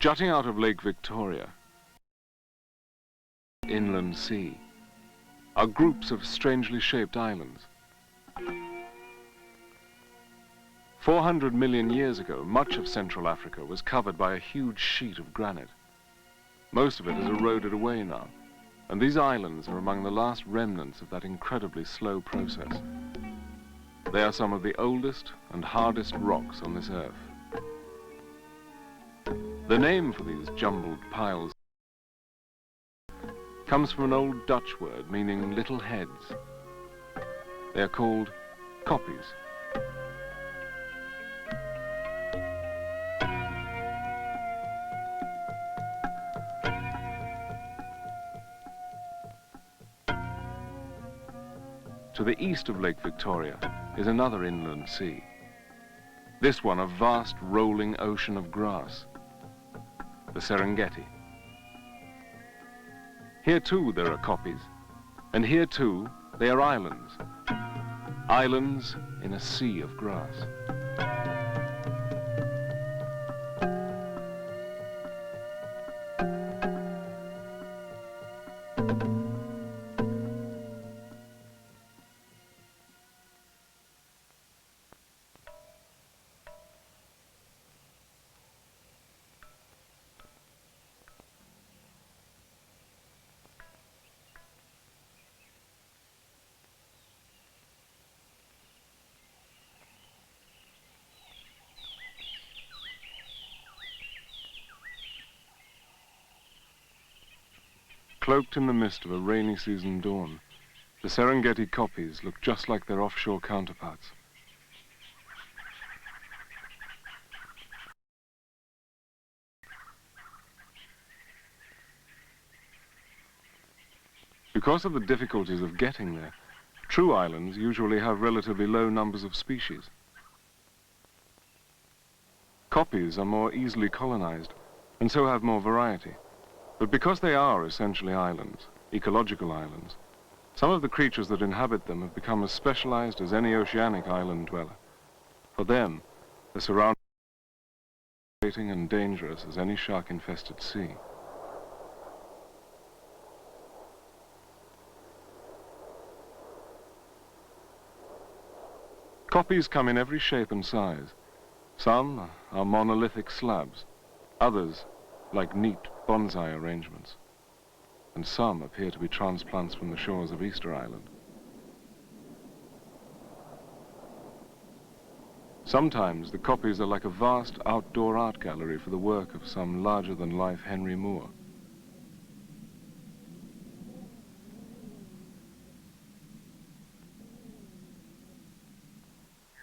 Jutting out of Lake Victoria, inland sea, are groups of strangely shaped islands. 400 million years ago, much of Central Africa was covered by a huge sheet of granite. Most of it has eroded away now, and these islands are among the last remnants of that incredibly slow process. They are some of the oldest and hardest rocks on this earth. The name for these jumbled piles comes from an old Dutch word meaning little heads. They are called kopjes. To the east of Lake Victoria is another inland sea. This one a vast rolling ocean of grass, the Serengetti. Here too there are kopjes, and here too they are islands. Islands in a sea of grass. Cloaked in the mist of a rainy season dawn, the Serengetti kopjes look just like their offshore counterparts. Because of the difficulties of getting there, true islands usually have relatively low numbers of species. Kopjes are more easily colonized and so have more variety. But because they are essentially islands, ecological islands, some of the creatures that inhabit them have become as specialized as any oceanic island dweller. For them, the surroundings are as and dangerous as any shark-infested sea. Kopjes come in every shape and size. Some are monolithic slabs, others like neat bonsai arrangements, and some appear to be transplants from the shores of Easter Island. Sometimes the kopjes are like a vast outdoor art gallery for the work of some larger-than-life Henry Moore.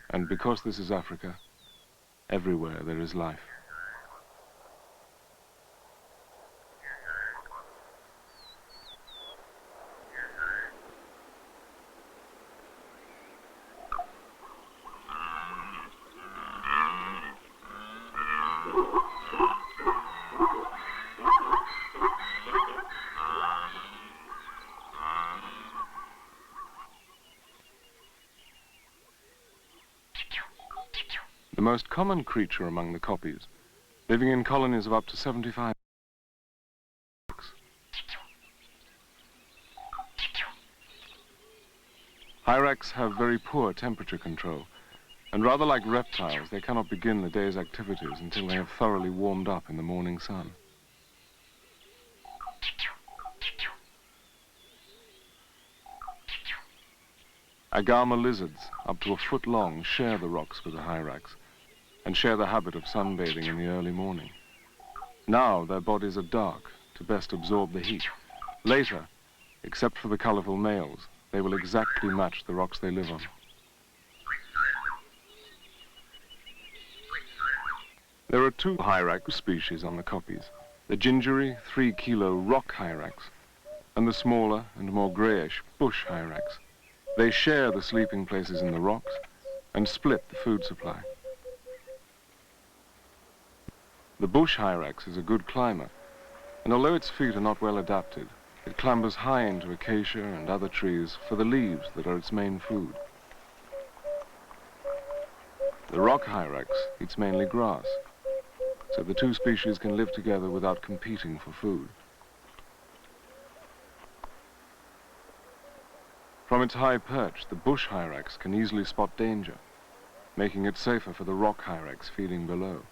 And because this is Africa, everywhere there is life. The most common creature among the kopjes, living in colonies of up to 75. Hyrax have very poor temperature control, and rather like reptiles, they cannot begin the day's activities until they have thoroughly warmed up in the morning sun. Agama lizards, up to a foot long, share the rocks with the hyrax, and share the habit of sunbathing in the early morning. Now their bodies are dark to best absorb the heat. Later, except for the colorful males, they will exactly match the rocks they live on. There are two hyrax species on the kopjes, the gingery 3-kilo rock hyrax and the smaller and more grayish bush hyrax. They share the sleeping places in the rocks and split the food supply. The bush hyrax is a good climber, and although its feet are not well adapted, it clambers high into acacia and other trees for the leaves that are its main food. The rock hyrax eats mainly grass, so the two species can live together without competing for food. From its high perch, the bush hyrax can easily spot danger, making it safer for the rock hyrax feeding below.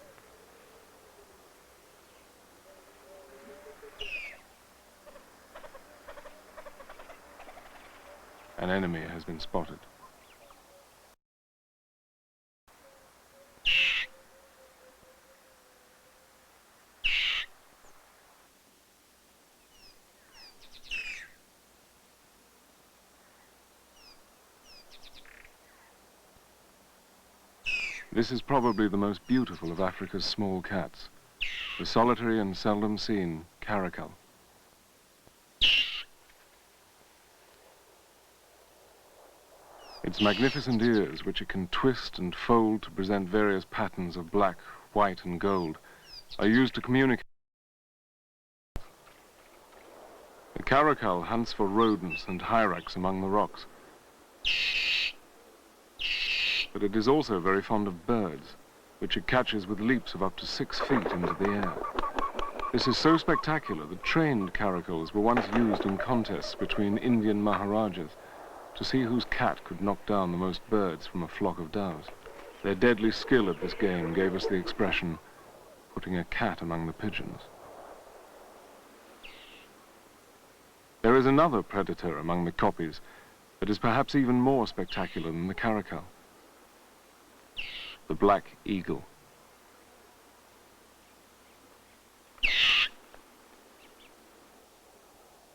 An enemy has been spotted. This is probably the most beautiful of Africa's small cats, the solitary and seldom seen caracal. Its magnificent ears, which it can twist and fold to present various patterns of black, white, and gold, are used to communicate. The caracal hunts for rodents and hyrax among the rocks, but it is also very fond of birds, which it catches with leaps of up to 6 feet into the air. This is so spectacular that trained caracals were once used in contests between Indian maharajas to see whose cat could knock down the most birds from a flock of doves. Their deadly skill at this game gave us the expression, putting a cat among the pigeons. There is another predator among the Kopjes that is perhaps even more spectacular than the caracal, the black eagle.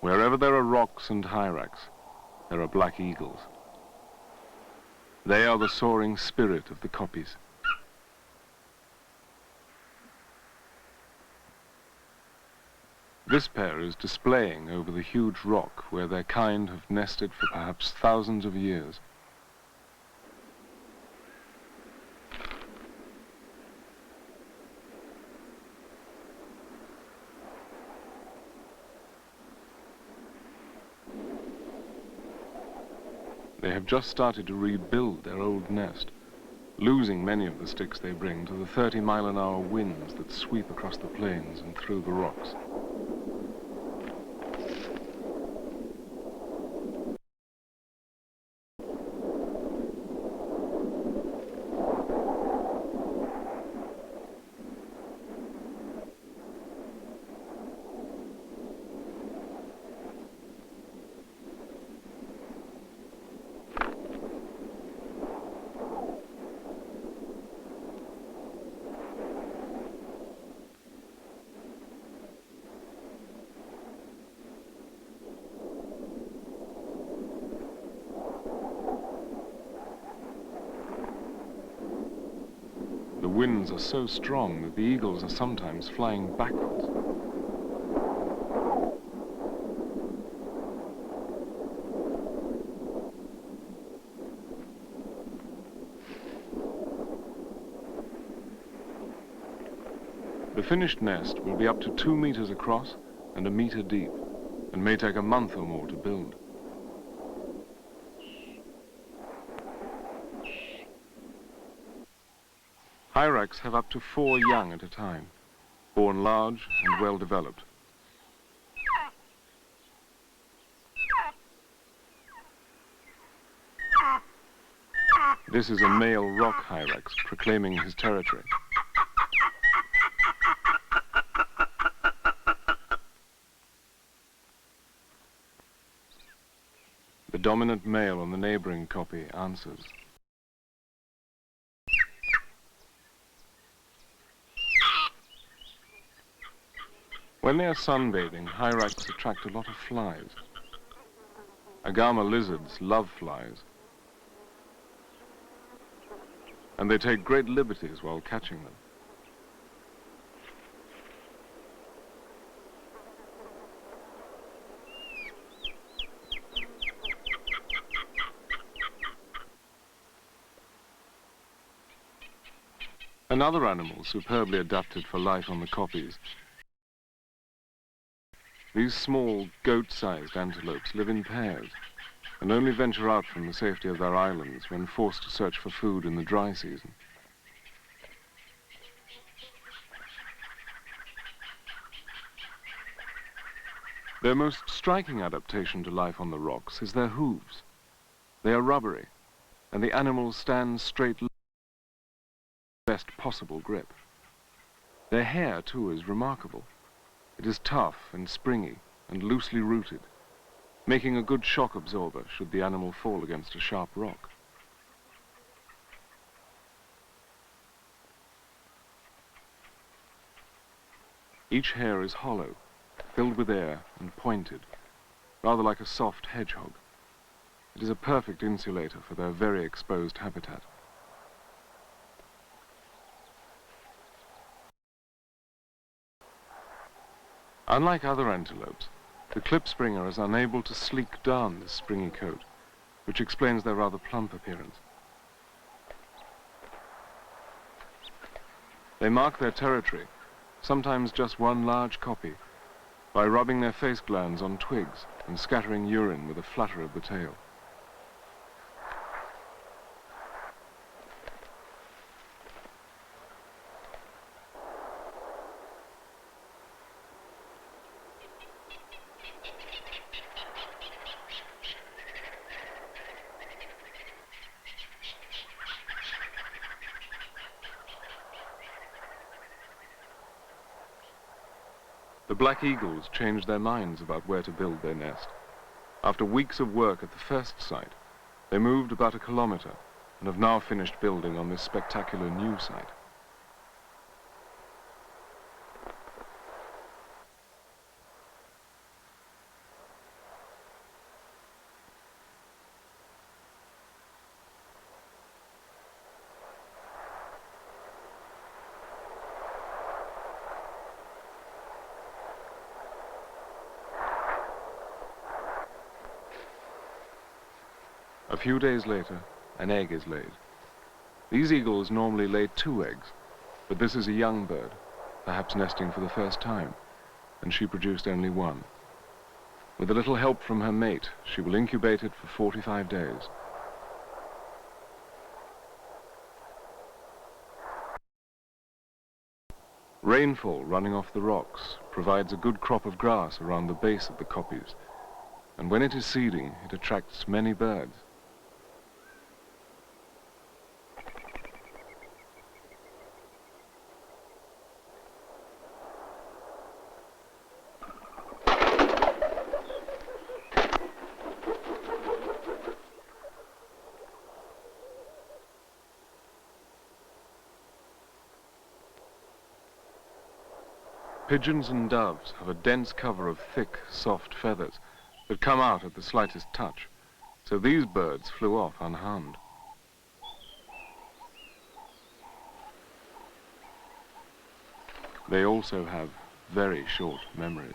Wherever there are rocks and hyrax, there are black eagles. They are the soaring spirit of the Kopjes. This pair is displaying over the huge rock where their kind have nested for perhaps thousands of years. They have just started to rebuild their old nest, losing many of the sticks they bring to the 30-mile-an-hour winds that sweep across the plains and through the rocks. The winds are so strong that the eagles are sometimes flying backwards. The finished nest will be up to 2 meters across and 1 meter deep, and may take a month or more to build. Hyrax have up to 4 young at a time, born large and well developed. This is a male rock hyrax proclaiming his territory. The dominant male on the neighboring kopje answers. When they are sunbathing, hyrax attract a lot of flies. Agama lizards love flies, and they take great liberties while catching them. Another animal superbly adapted for life on the kopjes. These small, goat-sized antelopes live in pairs and only venture out from the safety of their islands when forced to search for food in the dry season. Their most striking adaptation to life on the rocks is their hooves. They are rubbery, and the animals stand straight with the best possible grip. Their hair, too, is remarkable. It is tough and springy and loosely rooted, making a good shock absorber should the animal fall against a sharp rock. Each hair is hollow, filled with air and pointed, rather like a soft hedgehog. It is a perfect insulator for their very exposed habitat. Unlike other antelopes, the klipspringer is unable to sleek down this springy coat, which explains their rather plump appearance. They mark their territory, sometimes just one large kopje, by rubbing their face glands on twigs and scattering urine with a flutter of the tail. The black eagles changed their minds about where to build their nest. After weeks of work at the first site, they moved about 1 kilometer and have now finished building on this spectacular new site. A few days later, an egg is laid. These eagles normally lay 2 eggs, but this is a young bird, perhaps nesting for the first time, and she produced only 1. With a little help from her mate, she will incubate it for 45 days. Rainfall running off the rocks provides a good crop of grass around the base of the kopjes, and when it is seeding, it attracts many birds. Pigeons and doves have a dense cover of thick, soft feathers that come out at the slightest touch, so these birds flew off unharmed. They also have very short memories.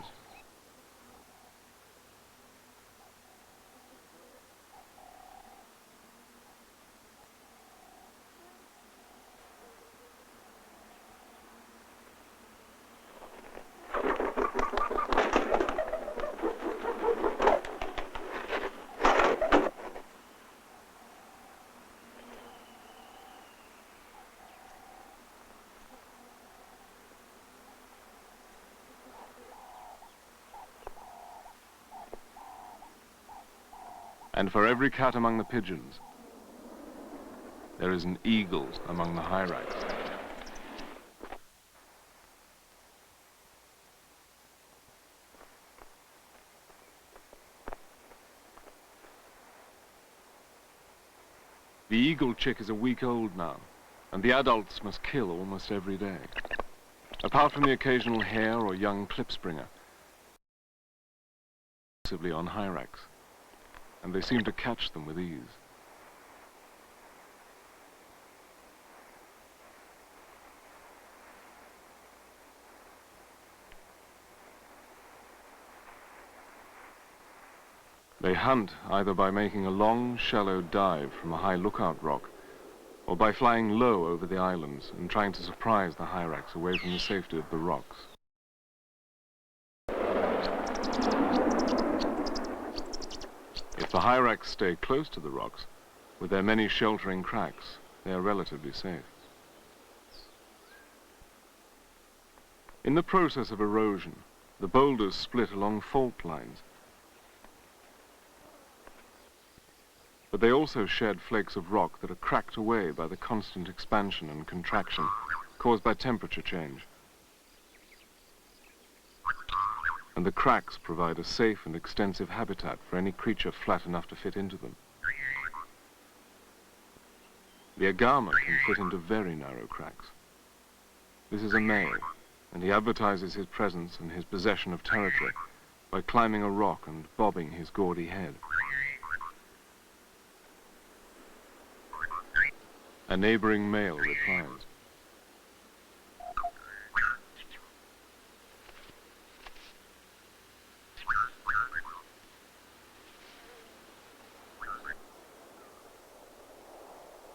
And for every cat among the pigeons, there is an eagle among the hyrax. The eagle chick is a week old now, and the adults must kill almost every day. Apart from the occasional hare or young klipspringer, exclusively on hyrax, and they seem to catch them with ease. They hunt either by making a long, shallow dive from a high lookout rock, or by flying low over the islands and trying to surprise the hyrax away from the safety of the rocks. If the hyrax stay close to the rocks, with their many sheltering cracks, they are relatively safe. In the process of erosion, the boulders split along fault lines. But they also shed flakes of rock that are cracked away by the constant expansion and contraction caused by temperature change. And the cracks provide a safe and extensive habitat for any creature flat enough to fit into them. The agama can fit into very narrow cracks. This is a male, and he advertises his presence and his possession of territory by climbing a rock and bobbing his gaudy head. A neighboring male replies.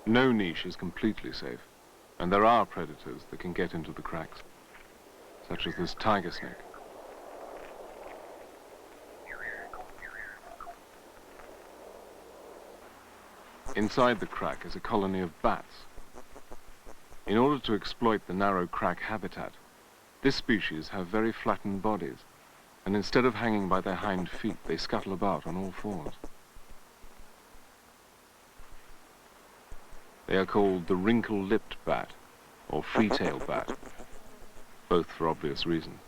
No niche is completely safe, and there are predators that can get into the cracks, such as this tiger snake. Inside the crack is a colony of bats. In order to exploit the narrow crack habitat, this species have very flattened bodies, and instead of hanging by their hind feet, they scuttle about on all fours. They are called the wrinkle-lipped bat, or free-tailed bat, both for obvious reasons.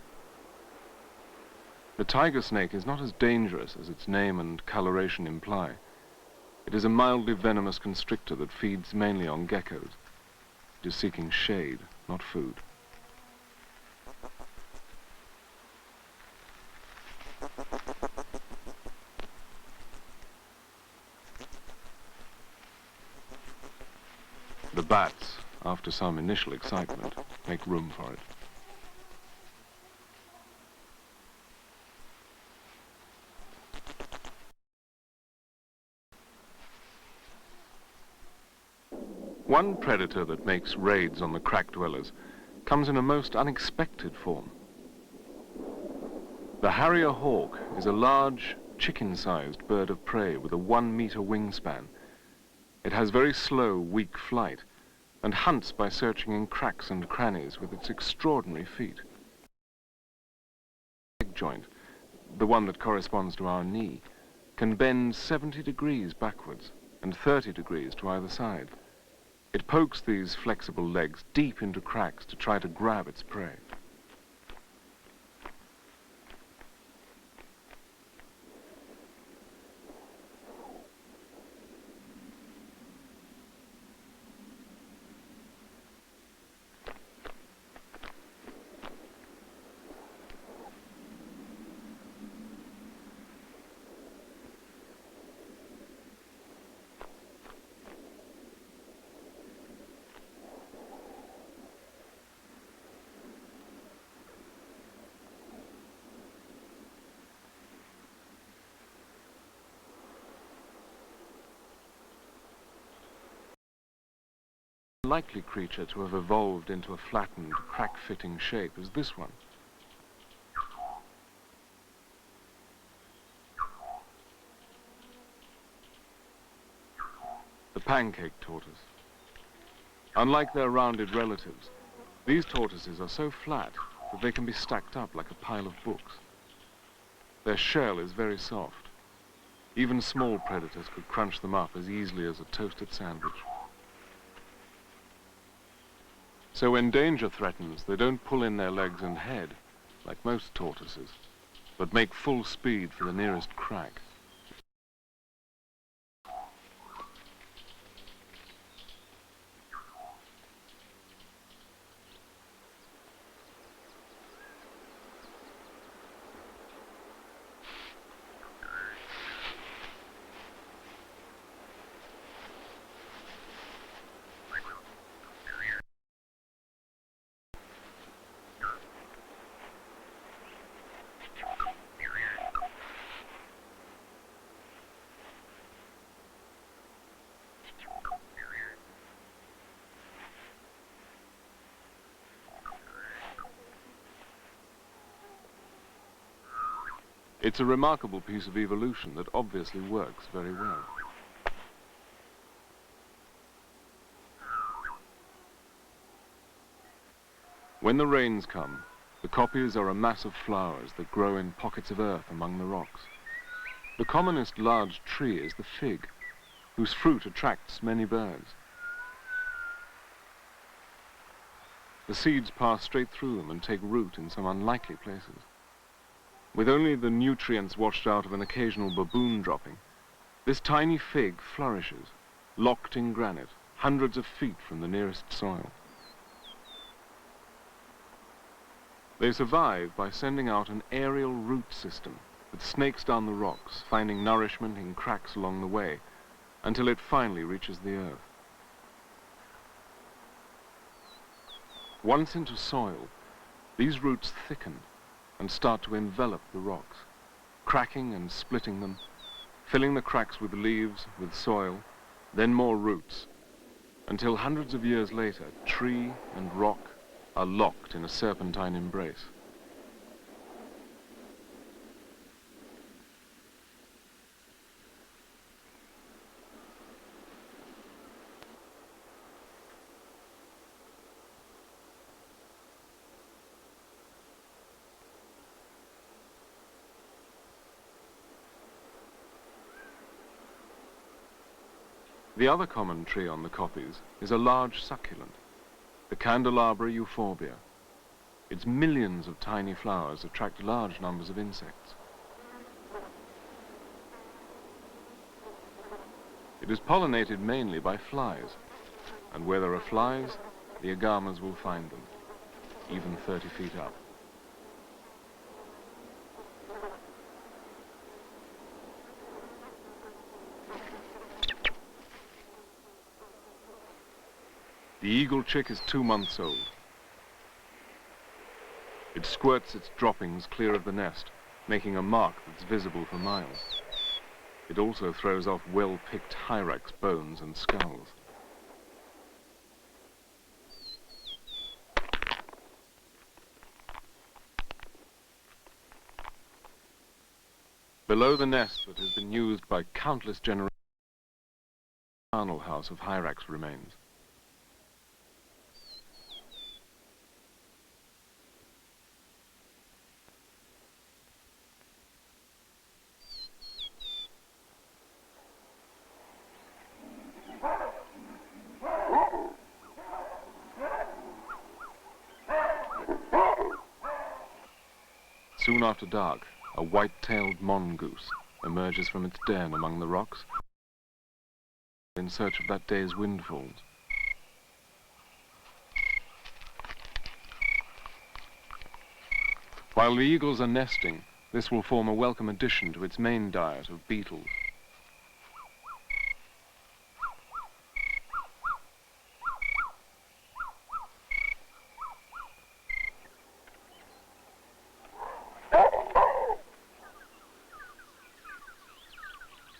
The tiger snake is not as dangerous as its name and coloration imply. It is a mildly venomous constrictor that feeds mainly on geckos. It is seeking shade, not food. The bats, after some initial excitement, make room for it. One predator that makes raids on the crack dwellers comes in a most unexpected form. The harrier hawk is a large, chicken-sized bird of prey with a 1-meter wingspan. It has very slow, weak flight and hunts by searching in cracks and crannies with its extraordinary feet. The leg joint, the one that corresponds to our knee, can bend 70 degrees backwards and 30 degrees to either side. It pokes these flexible legs deep into cracks to try to grab its prey. Likely creature to have evolved into a flattened, crack-fitting shape is this one. The pancake tortoise. Unlike their rounded relatives, these tortoises are so flat that they can be stacked up like a pile of books. Their shell is very soft. Even small predators could crunch them up as easily as a toasted sandwich. So when danger threatens, they don't pull in their legs and head, like most tortoises, but make full speed for the nearest crack. It's a remarkable piece of evolution that obviously works very well. When the rains come, The kopjes are a mass of flowers that grow in pockets of earth among the rocks. The commonest large tree is the fig, whose fruit attracts many birds. The seeds pass straight through them and take root in some unlikely places. With only the nutrients washed out of an occasional baboon dropping, this tiny fig flourishes, locked in granite, hundreds of feet from the nearest soil. They survive by sending out an aerial root system that snakes down the rocks, finding nourishment in cracks along the way, until it finally reaches the earth. Once into soil, these roots thicken and start to envelop the rocks, cracking and splitting them, filling the cracks with leaves, with soil, then more roots, until hundreds of years later, tree and rock are locked in a serpentine embrace. The other common tree on the Kopjes is a large succulent, the candelabra euphorbia. Its millions of tiny flowers attract large numbers of insects. It is pollinated mainly by flies, and where there are flies, the agamas will find them, even 30 feet up. The eagle chick is 2 months old. It squirts its droppings clear of the nest, making a mark that's visible for miles. It also throws off well-picked hyrax bones and skulls. Below the nest that has been used by countless generations, a charnel house of hyrax remains. Soon after dark, a white-tailed mongoose emerges from its den among the rocks in search of that day's windfalls. While the eagles are nesting, this will form a welcome addition to its main diet of beetles.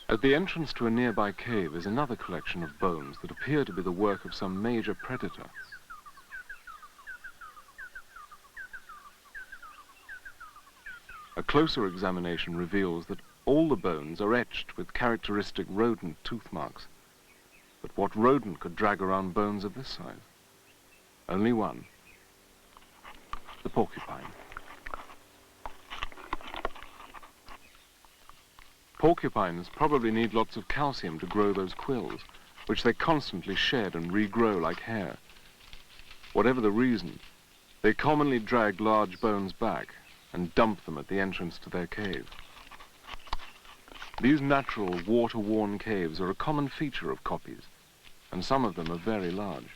At the entrance to a nearby cave is another collection of bones that appear to be the work of some major predator. A closer examination reveals that all the bones are etched with characteristic rodent tooth marks. But what rodent could drag around bones of this size? Only one: the porcupine. Porcupines probably need lots of calcium to grow those quills, which they constantly shed and regrow like hair. Whatever the reason, they commonly drag large bones back and dump them at the entrance to their cave. These natural, water-worn caves are a common feature of Kopjes, and some of them are very large.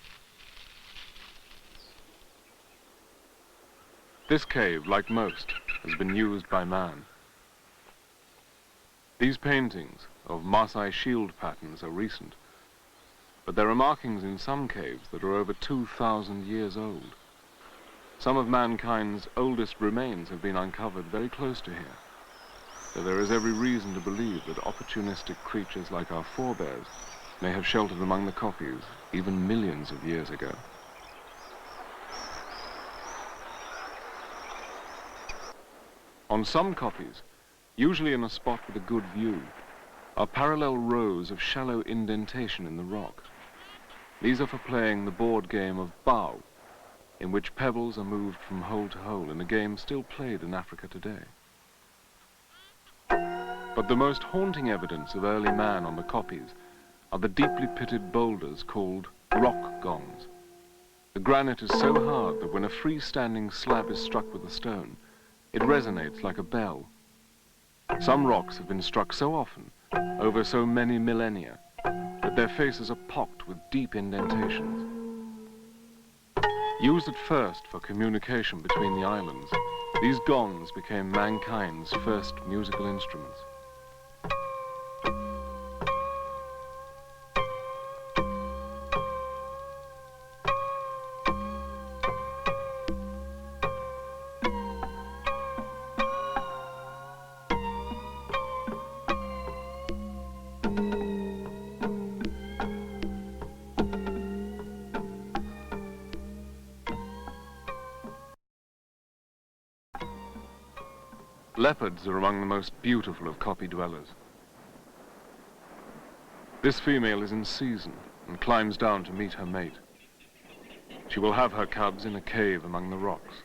This cave, like most, has been used by man. These paintings of Maasai shield patterns are recent, but there are markings in some caves that are over 2,000 years old. Some of mankind's oldest remains have been uncovered very close to here, so there is every reason to believe that opportunistic creatures like our forebears may have sheltered among the Kopjes even millions of years ago. On some Kopjes, usually in a spot with a good view, are parallel rows of shallow indentation in the rock. These are for playing the board game of bow, in which pebbles are moved from hole to hole in a game still played in Africa today. But the most haunting evidence of early man on the Kopjes are the deeply pitted boulders called rock gongs. The granite is so hard that when a freestanding slab is struck with a stone, it resonates like a bell. Some rocks have been struck so often, over so many millennia, that their faces are pocked with deep indentations. Used at first for communication between the islands, these gongs became mankind's first musical instruments. Leopards are among the most beautiful of Kopje dwellers. This female is in season and climbs down to meet her mate. She will have her cubs in a cave among the rocks.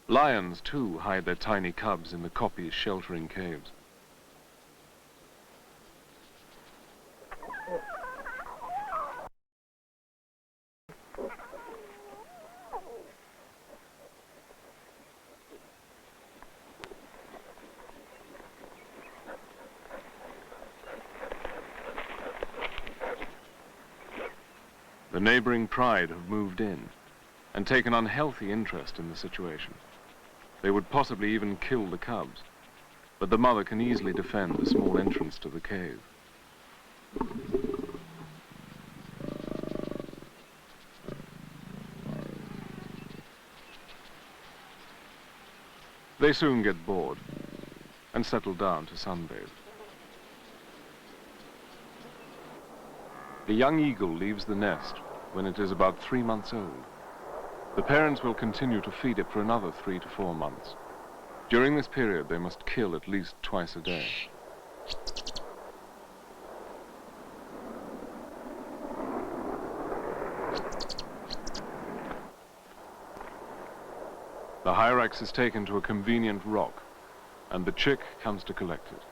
Lions, too, hide their tiny cubs in the Kopjes' sheltering caves. The neighboring pride have moved in and taken unhealthy interest in the situation. They would possibly even kill the cubs, but the mother can easily defend the small entrance to the cave. They soon get bored and settle down to sunbathe. The young eagle leaves the nest when it is about 3 months old. The parents will continue to feed it for another 3 to 4 months. During this period, they must kill at least twice a day. The hyrax is taken to a convenient rock, and the chick comes to collect it.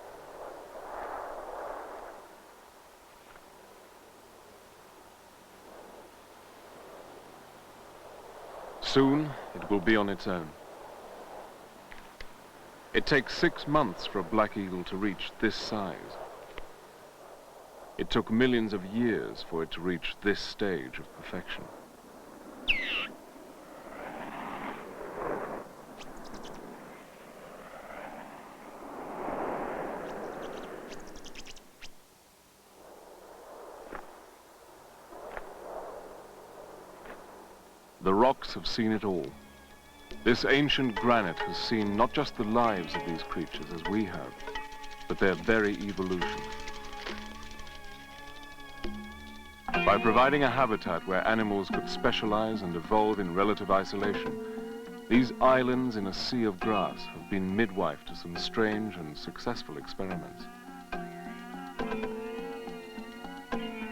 Soon, it will be on its own. It takes 6 months for a black eagle to reach this size. It took millions of years for it to reach this stage of perfection. The rocks have seen it all. This ancient granite has seen not just the lives of these creatures as we have, but their very evolution. By providing a habitat where animals could specialize and evolve in relative isolation, these islands in a sea of grass have been midwife to some strange and successful experiments.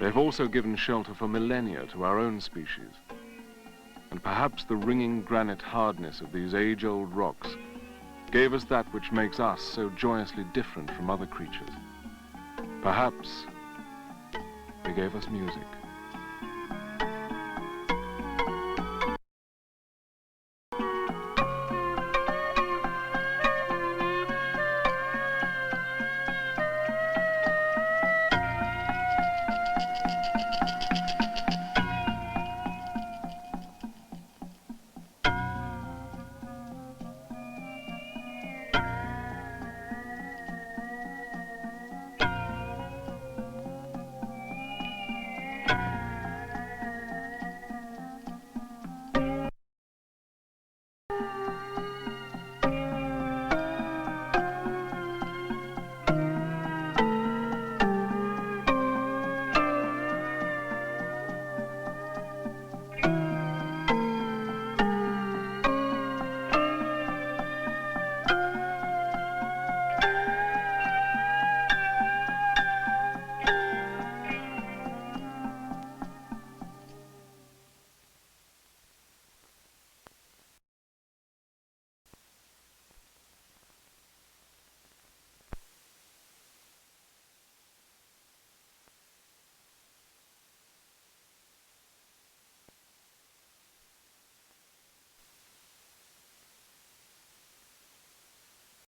They've also given shelter for millennia to our own species. And perhaps the ringing granite hardness of these age-old rocks gave us that which makes us so joyously different from other creatures. Perhaps they gave us music.